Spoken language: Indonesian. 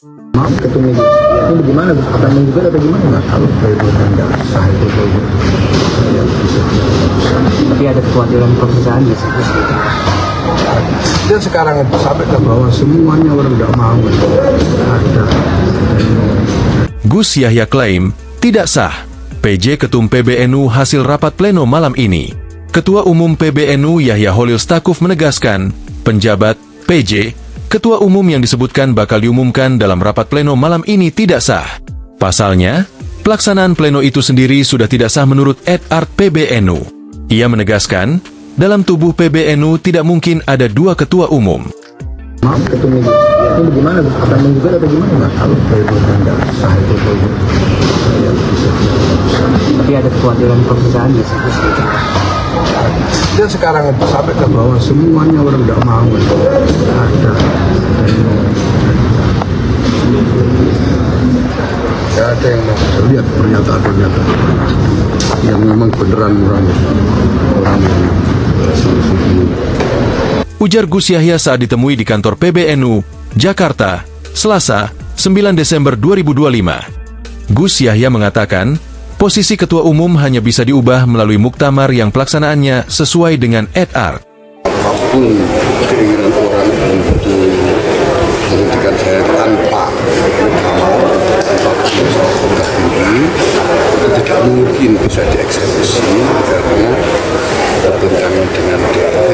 Mau ketemu Gus, itu bagaimana Gus? Akan menggugat atau gimana? Nggak tahu, kalau itu tidak sah itu saya bisa. Tapi ada kekhawatiran perusahaan nggak sih Gus? Dan sekarang sampai ke bawah semuanya orang tidak mau. Ada. Gus Yahya klaim tidak sah. PJ Ketum PBNU hasil rapat pleno malam ini. Ketua Umum PBNU Yahya Holil Stakuf menegaskan, penjabat, PJ, Ketua Umum yang disebutkan bakal diumumkan dalam rapat pleno malam ini tidak sah. Pasalnya, pelaksanaan pleno itu sendiri sudah tidak sah menurut Ed Art PBNU. Ia menegaskan, dalam tubuh PBNU tidak mungkin ada dua ketua umum. Mau ketemu Gus, itu bagaimana Gus? Akan menggugat atau gimana? Nggak tahu, kalau itu tidak sah itu saya bisa. Tapi ada kekhawatiran perusahaan nggak sih Gus? Dan sekarang sampai ke bawah semuanya orang tidak mau. Ada. Tidak ada yang mau. Saya lihat pernyataan yang memang beneran orang yang Ujar Gus Yahya saat ditemui di kantor PBNU, Jakarta, Selasa, 9 Desember 2025. Gus Yahya mengatakan, posisi ketua umum hanya bisa diubah melalui muktamar yang pelaksanaannya sesuai dengan Ed Art. Apapun keinginan orang untuk menghentikan saya tanpa muktamar, tanpa kontak tinggi, itu tidak mungkin bisa dieksekusi karena bertentangan dengan DRT.